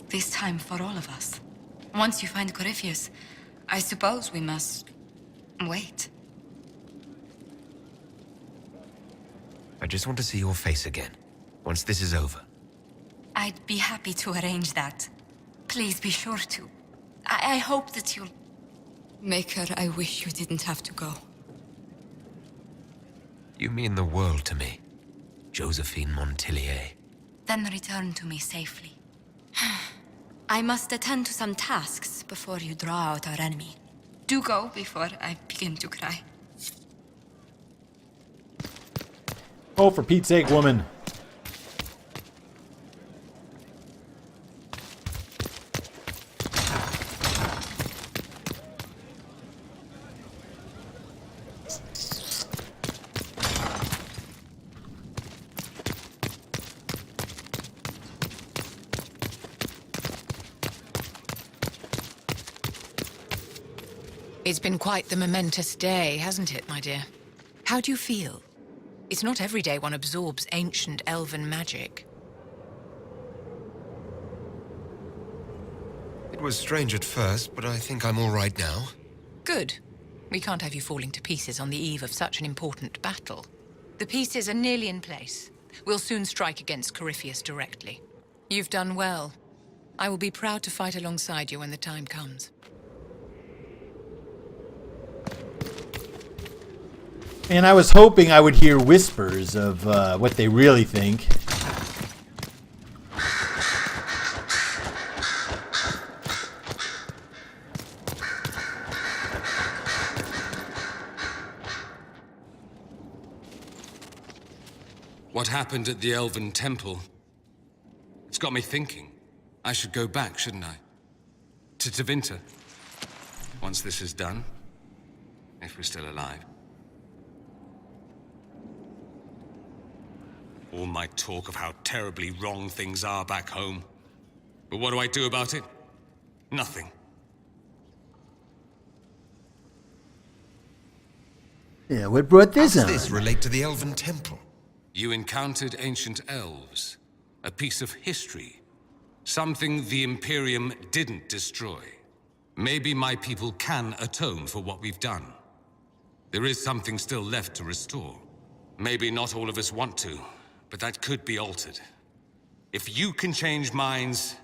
This time for all of us. Once you find Corypheus, I suppose we must... wait. I just want to see your face again, once this is over. I'd be happy to arrange that. Please be sure to. I hope that you'll... Maker, I wish you didn't have to go. You mean the world to me, Josephine Montillier. Then return to me safely. I must attend to some tasks before you draw out our enemy. Do go before I begin to cry. Oh, for Pete's sake, woman. It's been quite the momentous day, hasn't it, my dear? How do you feel? It's not every day one absorbs ancient elven magic. It was strange at first, but I think I'm all right now. Good. We can't have you falling to pieces on the eve of such an important battle. The pieces are nearly in place. We'll soon strike against Corypheus directly. You've done well. I will be proud to fight alongside you when the time comes. And I was hoping I would hear whispers of what they really think. What happened at the Elven Temple? It's got me thinking. I should go back, shouldn't I? To Tevinter. Once this is done. If we're still alive. All my talk of how terribly wrong things are back home. But what do I do about it? Nothing. Yeah, what brought this How on? does this relate to the Elven Temple? You encountered ancient elves. A piece of history. Something the Imperium didn't destroy. Maybe my people can atone for what we've done. There is something still left to restore. Maybe not all of us want to. But that could be altered. If you can change minds,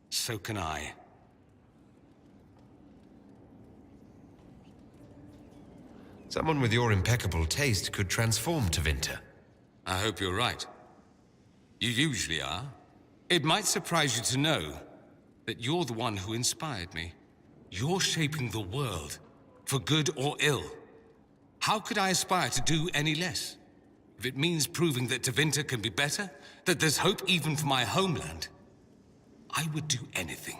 so can I. Someone with your impeccable taste could transform Tevinter. I hope you're right. You usually are. It might surprise you to know that you're the one who inspired me. You're shaping the world, for good or ill. How could I aspire to do any less? If it means proving that Tevinter can be better, that there's hope even for my homeland, I would do anything.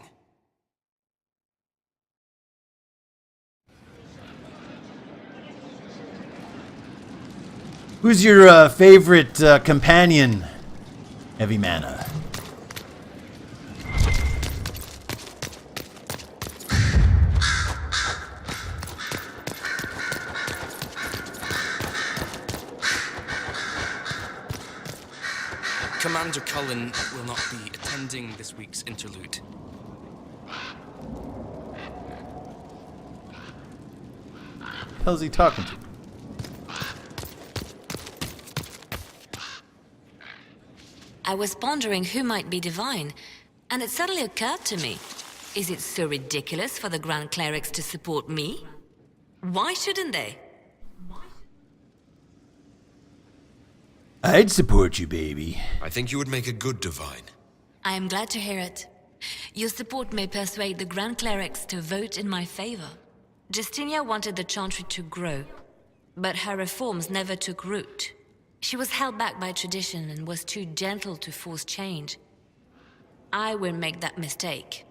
Who's your favorite companion, Heavy Mana? Commander Cullen will not be attending this week's interlude. How's he talking to? I was pondering who might be divine, and it suddenly occurred to me. Is it so ridiculous for the Grand Clerics to support me? Why shouldn't they? I'd support you, baby. I think you would make a good divine. I am glad to hear it. Your support may persuade the Grand Clerics to vote in my favor. Justinia wanted the Chantry to grow, but her reforms never took root. She was held back by tradition and was too gentle to force change. I will make that mistake.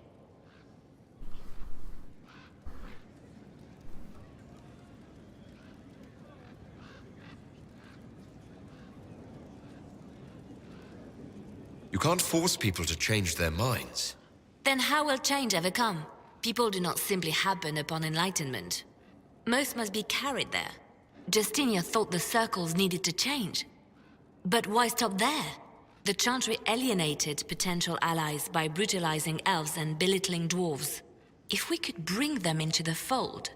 You can't force people to change their minds. Then how will change ever come? People do not simply happen upon enlightenment. Most must be carried there. Justinia thought the circles needed to change. But why stop there? The Chantry alienated potential allies by brutalizing elves and belittling dwarves. If we could bring them into the fold,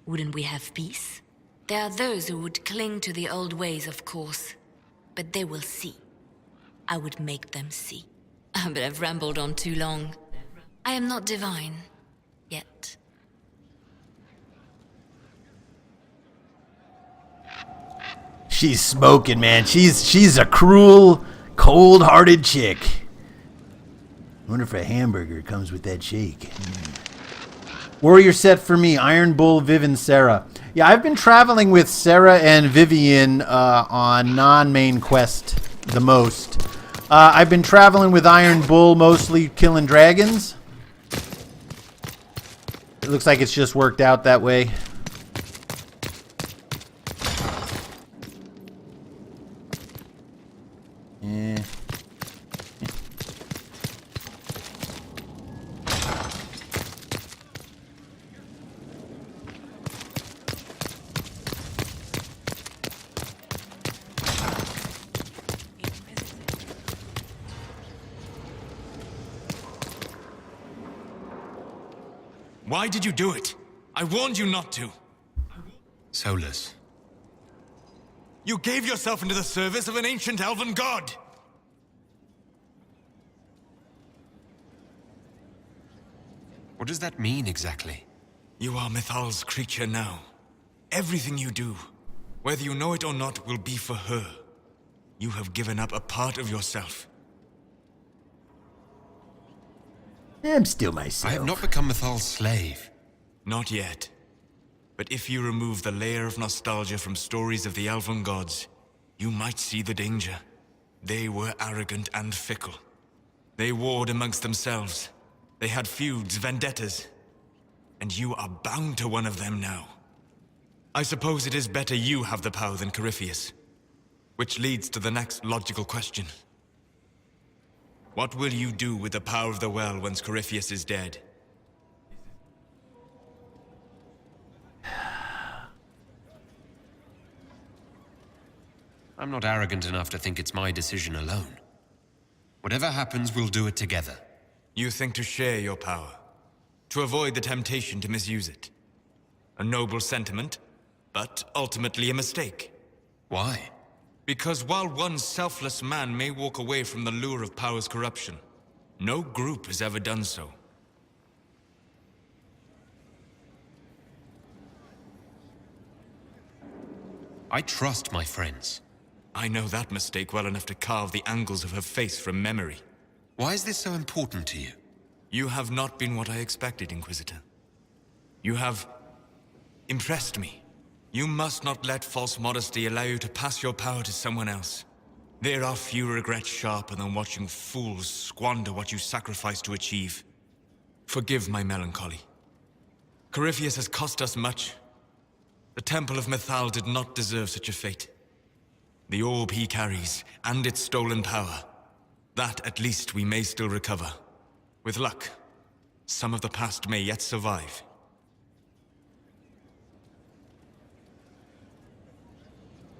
wouldn't we have peace? There are those who would cling to the old ways, of course, but they will see. I would make them see. But I've rambled on too long. I am not divine. Yet. She's smoking, man. She's a cruel, cold-hearted chick. I wonder if a hamburger comes with that shake. Warrior set for me, Iron Bull, Viv, and Sarah. Yeah, I've been traveling with Sarah and Vivian on non-main quest the most. I've been traveling with Iron Bull, mostly killing dragons. It looks like it's just worked out that way. Yeah. Why did you do it? I warned you not to. Solus. You gave yourself into the service of an ancient elven god! What does that mean exactly? You are Mythal's creature now. Everything you do, whether you know it or not, will be for her. You have given up a part of yourself. I'm still myself. I have not become Mythal's slave. Not yet. But if you remove the layer of nostalgia from stories of the elven gods, you might see the danger. They were arrogant and fickle. They warred amongst themselves. They had feuds, vendettas. And you are bound to one of them now. I suppose it is better you have the power than Corypheus. Which leads to the next logical question. What will you do with the power of the well once Corypheus is dead? I'm not arrogant enough to think it's my decision alone. Whatever happens, we'll do it together. You think to share your power, to avoid the temptation to misuse it. A noble sentiment, but ultimately a mistake. Why? Because while one selfless man may walk away from the lure of power's corruption, no group has ever done so. I trust my friends. I know that mistake well enough to carve the angles of her face from memory. Why is this so important to you? You have not been what I expected, Inquisitor. You have impressed me. You must not let false modesty allow you to pass your power to someone else. There are few regrets sharper than watching fools squander what you sacrifice to achieve. Forgive my melancholy. Corypheus has cost us much. The Temple of Mythal did not deserve such a fate. The orb he carries, and its stolen power, that at least we may still recover. With luck, some of the past may yet survive.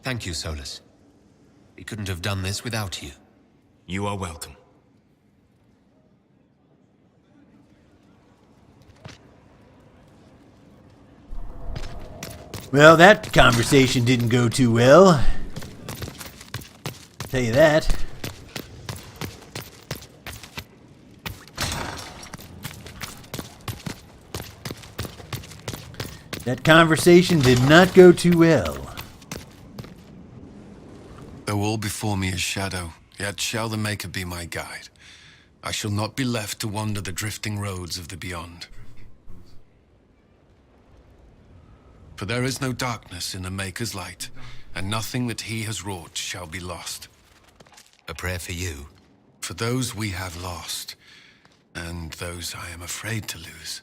Thank you, Solus. We couldn't have done this without you. You are welcome. Well, that conversation didn't go too well. Tell you that. That conversation did not go too well. Though all before me is shadow, yet shall the Maker be my guide. I shall not be left to wander the drifting roads of the beyond. For there is no darkness in the Maker's light, and nothing that he has wrought shall be lost. A prayer for you. For those we have lost, and those I am afraid to lose.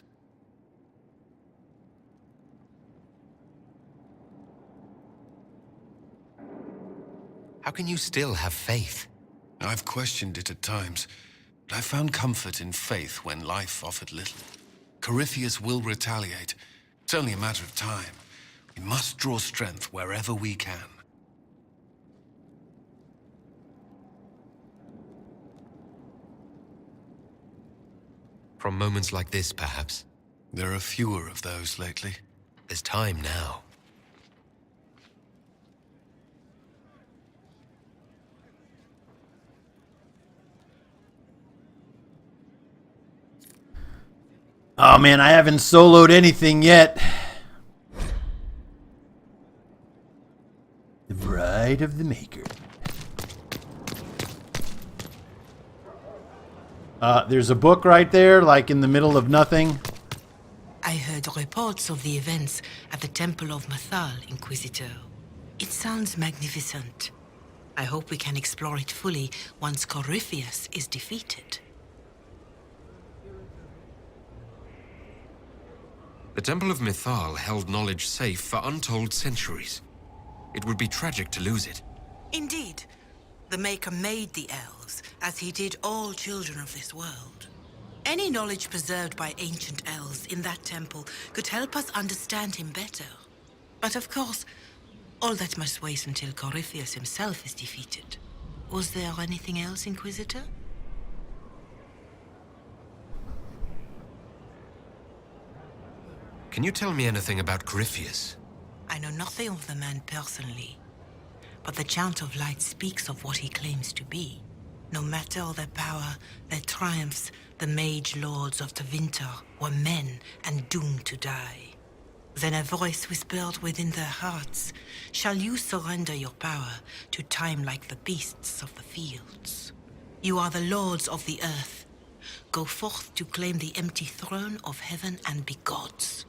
How can you still have faith? I've questioned it at times, but I found comfort in faith when life offered little. Corypheus will retaliate. It's only a matter of time. We must draw strength wherever we can. From moments like this, perhaps. There are fewer of those lately. There's time now. Oh man, I haven't soloed anything yet. The Bride of the Maker. There's a book right there, like in the middle of nothing. I heard reports of the events at the Temple of Mathal, Inquisitor. It sounds magnificent. I hope we can explore it fully once Corypheus is defeated. The Temple of Mythal held knowledge safe for untold centuries. It would be tragic to lose it. Indeed. The Maker made the elves, as he did all children of this world. Any knowledge preserved by ancient elves in that temple could help us understand him better. But of course, all that must wait until Corypheus himself is defeated. Was there anything else, Inquisitor? Can you tell me anything about Corypheus? I know nothing of the man personally, but the Chant of Light speaks of what he claims to be. No matter their power, their triumphs, the mage lords of Tevinter were men and doomed to die. Then a voice whispered within their hearts, "Shall you surrender your power to time like the beasts of the fields? You are the lords of the earth. Go forth to claim the empty throne of heaven and be gods."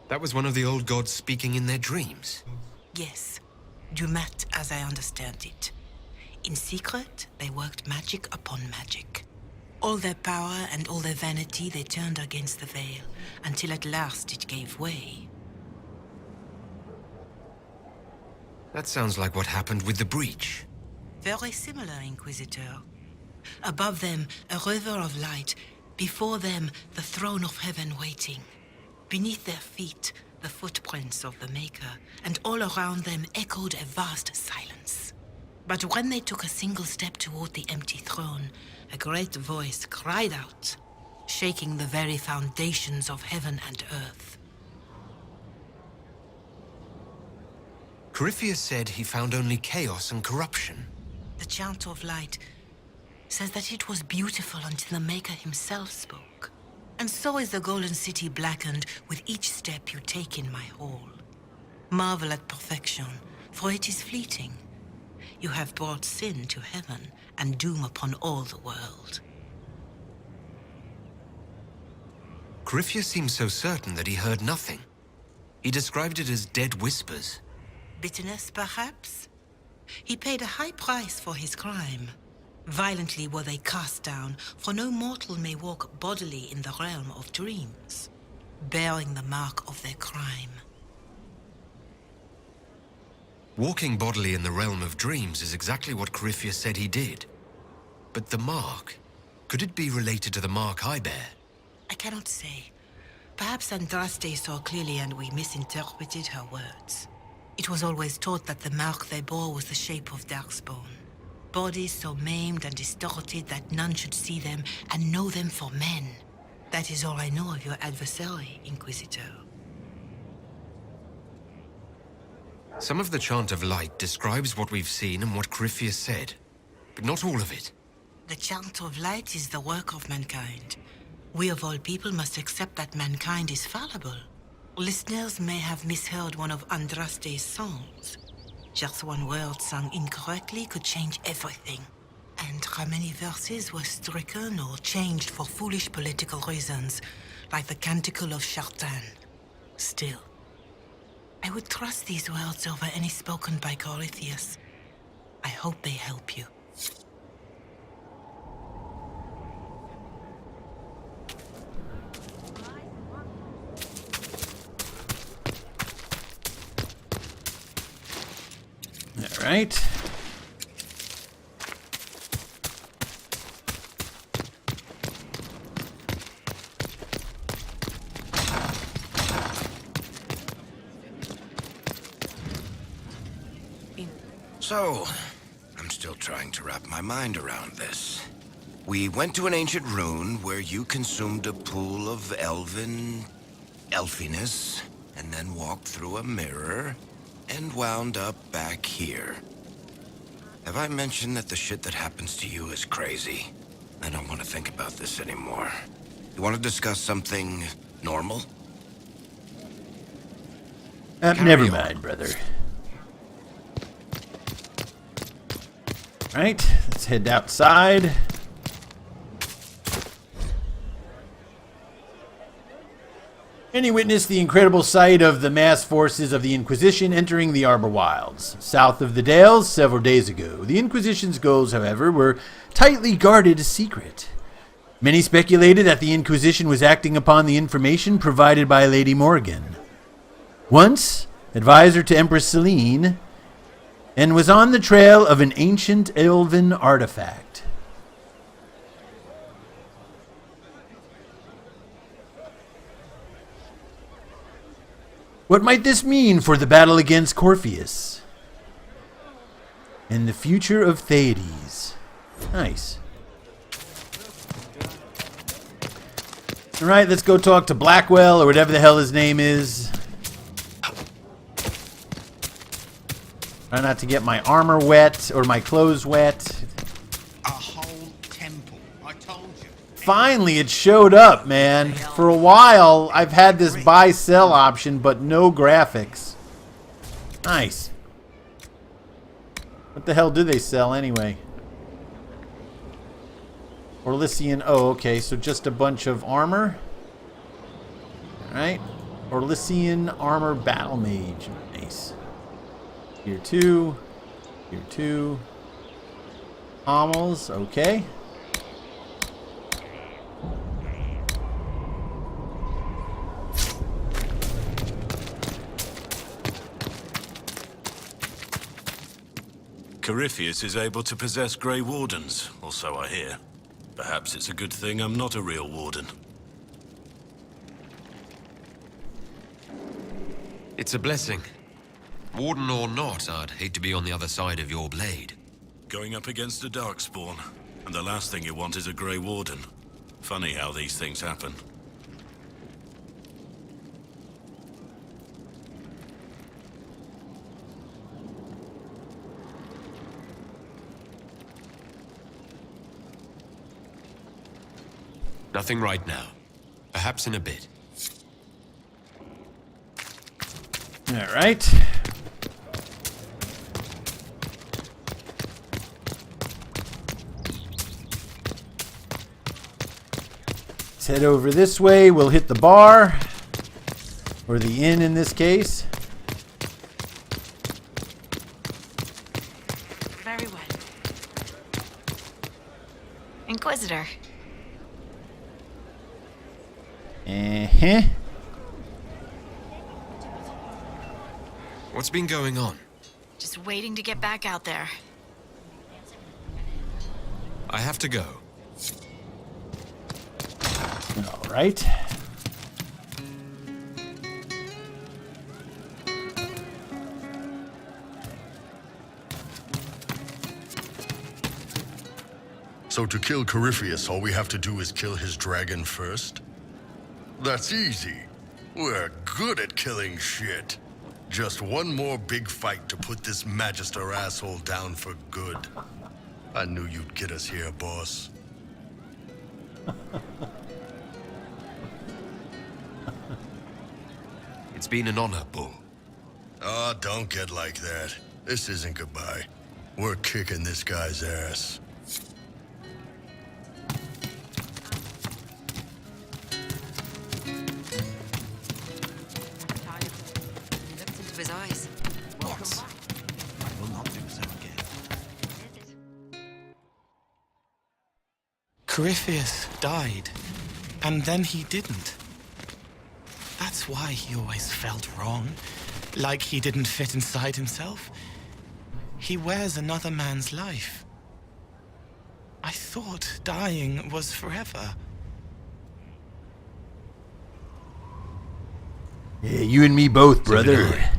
That was one of the old gods speaking in their dreams. Yes, Dumat as I understand it. In secret, they worked magic upon magic. All their power and all their vanity they turned against the veil, until at last it gave way. That sounds like what happened with the breach. Very similar, Inquisitor. Above them, a river of light. Before them, the throne of heaven waiting. Beneath their feet, the footprints of the Maker, and all around them echoed a vast silence. But when they took a single step toward the empty throne, a great voice cried out, shaking the very foundations of heaven and earth. Corypheus said he found only chaos and corruption. The Chant of Light says that it was beautiful until the Maker himself spoke. And so is the Golden City blackened with each step you take in my hall. Marvel at perfection, for it is fleeting. You have brought sin to heaven and doom upon all the world. Corypheus seemed so certain that he heard nothing. He described it as dead whispers. Bitterness, perhaps? He paid a high price for his crime. Violently were they cast down, for no mortal may walk bodily in the realm of dreams, bearing the mark of their crime. Walking bodily in the realm of dreams is exactly what Corypheus said he did. But the mark, could it be related to the mark I bear? I cannot say. Perhaps Andraste saw clearly and we misinterpreted her words. It was always taught that the mark they bore was the shape of Darkspawn. Bodies so maimed and distorted that none should see them and know them for men. That is all I know of your adversary, Inquisitor. Some of the Chant of Light describes what we've seen and what Corypheus said, but not all of it. The Chant of Light is the work of mankind. We of all people must accept that mankind is fallible. Listeners may have misheard one of Andraste's songs. Just one word sung incorrectly could change everything. And how many verses were stricken or changed for foolish political reasons, like the Canticle of Chartan. Still, I would trust these words over any spoken by Corypheus. I hope they help you. All right. So, I'm still trying to wrap my mind around this. We went to an ancient rune where you consumed a pool of elfiness, and then walked through a mirror and wound up back here. Have I mentioned that the shit that happens to you is crazy? I don't want to think about this anymore. You want to discuss something normal? Never mind, brother. Right, let's head outside. And he witnessed the incredible sight of the mass forces of the Inquisition entering the Arbor Wilds, south of the Dales, several days ago. The Inquisition's goals, however, were tightly guarded secret. Many speculated that the Inquisition was acting upon the information provided by Lady Morgan, once advisor to Empress Celine, and was on the trail of an ancient elven artifact. What might this mean for the battle against Corpheus and the future of Theades? Nice. All right, let's go talk to Blackwell or whatever the hell his name is. Try not to get my armor wet or my clothes wet. A whole temple, I told you. Finally, it showed up, man. For a while, I've had this buy-sell option, but no graphics. Nice. What the hell do they sell anyway? Orlysian. Oh, okay. So just a bunch of armor. Alright. Orlysian armor battle mage. Nice. Here 2. Here 2. Pommels. Okay. Corypheus is able to possess Grey Wardens, or so I hear. Perhaps it's a good thing I'm not a real Warden. It's a blessing. Warden or not, I'd hate to be on the other side of your blade. Going up against a Darkspawn, and the last thing you want is a Grey Warden. Funny how these things happen. Nothing right now. Perhaps in a bit. All right. Let's head over this way. We'll hit the bar. Or the inn in this case. Very well. Inquisitor. What's been going on? Just waiting to get back out there. I have to go. All right. So to kill Corypheus, all we have to do is kill his dragon first? That's easy. We're good at killing shit. Just one more big fight to put this Magister asshole down for good. I knew you'd get us here, boss. It's been an honor, Bull. Oh, don't get like that. This isn't goodbye. We're kicking this guy's ass. His eyes. Once. I will not do so again. Corypheus died, and then he didn't. That's why he always felt wrong, like he didn't fit inside himself. He wears another man's life. I thought dying was forever. Yeah, you and me both, brother.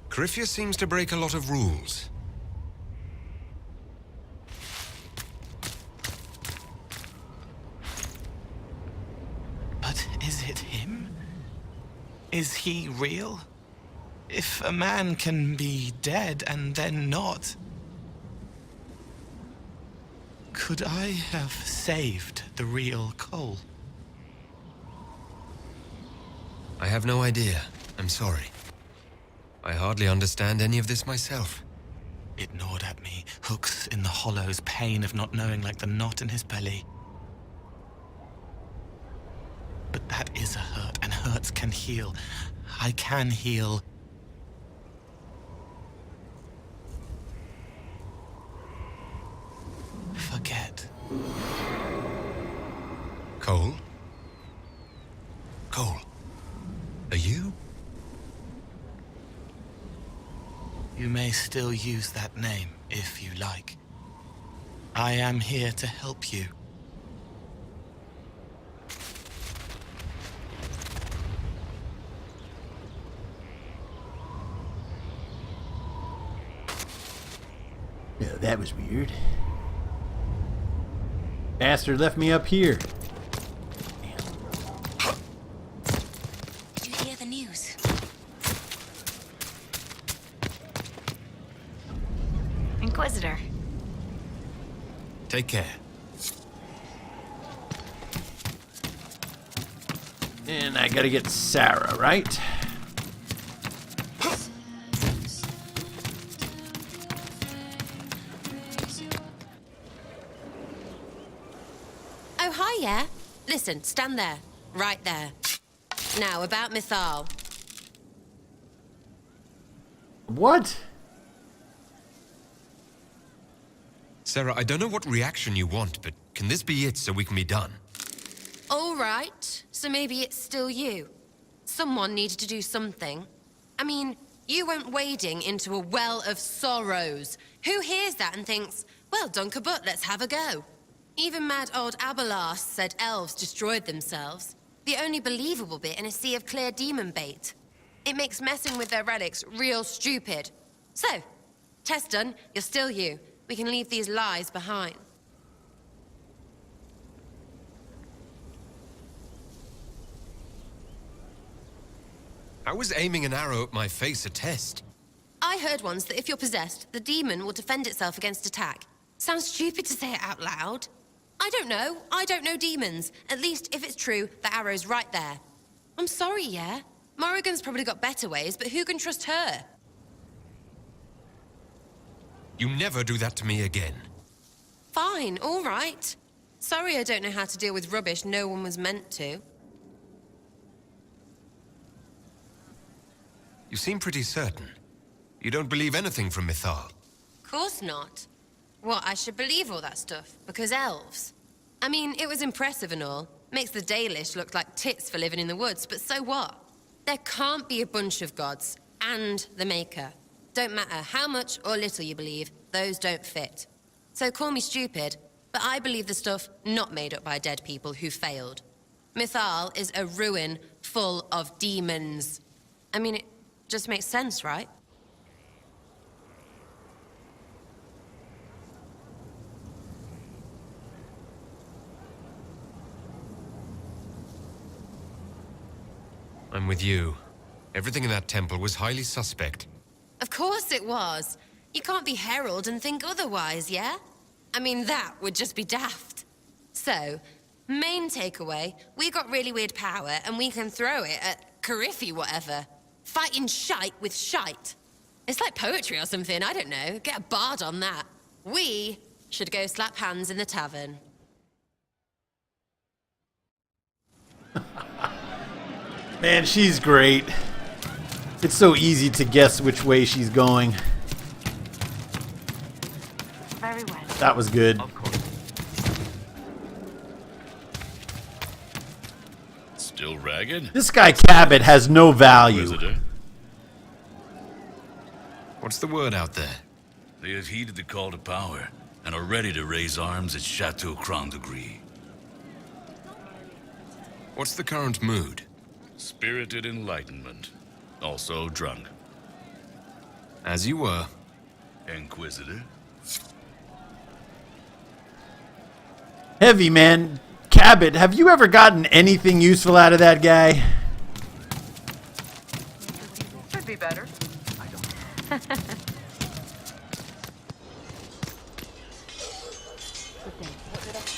Corypheus seems to break a lot of rules. Is it him? Is he real? If a man can be dead and then not, could I have saved the real Cole? I have no idea. I'm sorry. I hardly understand any of this myself. It gnawed at me, hooks in the hollows, pain of not knowing like the knot in his belly. But that is a hurt, and hurts can heal. I can heal. Forget. Cole? Cole? Are you? You may still use that name, if you like. I am here to help you. Yeah, that was weird. Bastard left me up here. Did you hear the news? Inquisitor. Take care. And I gotta get Sarah, right? Oh, hi, yeah? Listen, stand there. Right there. Now, about Mythal. What? Sarah, I don't know what reaction you want, but can this be it so we can be done? All right, so maybe it's still you. Someone needed to do something. I mean, you went wading into a well of sorrows. Who hears that and thinks, well, done kabut, let's have a go? Even mad old Abelas said elves destroyed themselves. The only believable bit in a sea of clear demon bait. It makes messing with their relics real stupid. So, test done, you're still you. We can leave these lies behind. I was aiming an arrow at my face a test. I heard once that if you're possessed, the demon will defend itself against attack. Sounds stupid to say it out loud. I don't know. I don't know demons. At least, if it's true, the arrow's right there. I'm sorry, yeah? Morrigan's probably got better ways, but who can trust her? You never do that to me again. Fine, all right. Sorry I don't know how to deal with rubbish no one was meant to. You seem pretty certain. You don't believe anything from Mythal. Course not. What, I should believe all that stuff? Because elves? I mean, it was impressive and all. Makes the Dalish look like tits for living in the woods, but so what? There can't be a bunch of gods, and the Maker. Don't matter how much or little you believe, those don't fit. So call me stupid, but I believe the stuff not made up by dead people who failed. Mythal is a ruin full of demons. I mean, it just makes sense, right? I'm with you. Everything in that temple was highly suspect. Of course it was. You can't be Herald and think otherwise, yeah? I mean, that would just be daft. So, main takeaway, we got really weird power and we can throw it at Carifi whatever. Fighting shite with shite. It's like poetry or something, I don't know. Get a bard on that. We should go slap hands in the tavern. Man, she's great. It's so easy to guess which way she's going. Very well. That was good. Of course. Still ragged? This guy Cabot has no value. Inquisitor? What's the word out there? They have heeded the call to power and are ready to raise arms at Chateau Crown de Gris. What's the current mood? Spirited enlightenment. Also drunk. As you were. Inquisitor? Heavy, man. Abbott, have you ever gotten anything useful out of that guy? Could be better.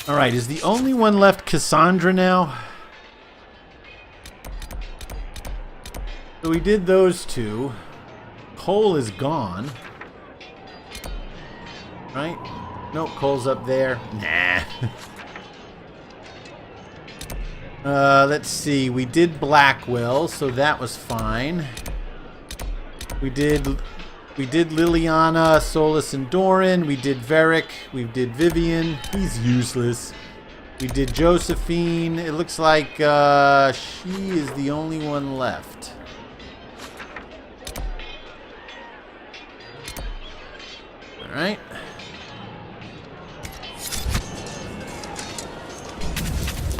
Alright, is the only one left Cassandra now? So we did those two. Cole is gone. Right? Nope, Cole's up there. Nah. Let's see. We did Blackwell, so that was fine. We did Liliana, Solus, and Doran. We did Varric. We did Vivian. He's useless. We did Josephine. It looks like she is the only one left. All right.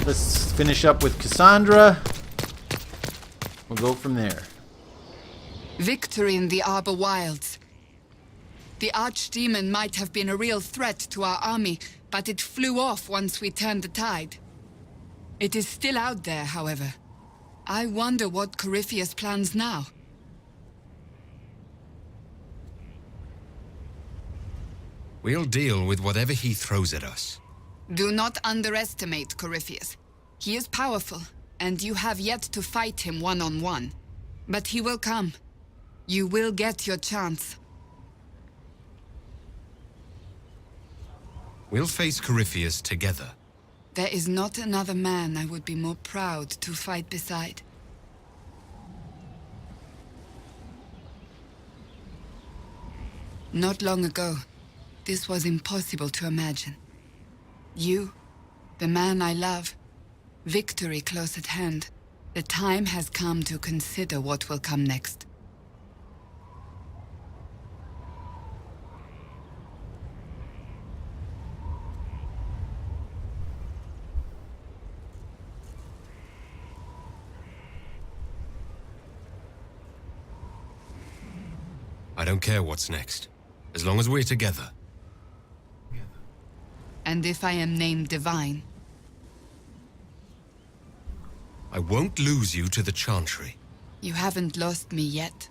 Let's finish up with Cassandra. We'll go from there. Victory in the Arbor Wilds. The Archdemon might have been a real threat to our army, but it flew off once we turned the tide. It is still out there, however. I wonder what Corypheus plans now. We'll deal with whatever he throws at us. Do not underestimate Corypheus. He is powerful, and you have yet to fight him one-on-one. But he will come. You will get your chance. We'll face Corypheus together. There is not another man I would be more proud to fight beside. Not long ago, this was impossible to imagine. You, the man I love, victory close at hand. The time has come to consider what will come next. I don't care what's next, as long as we're together. And if I am named Divine? I won't lose you to the Chantry. You haven't lost me yet.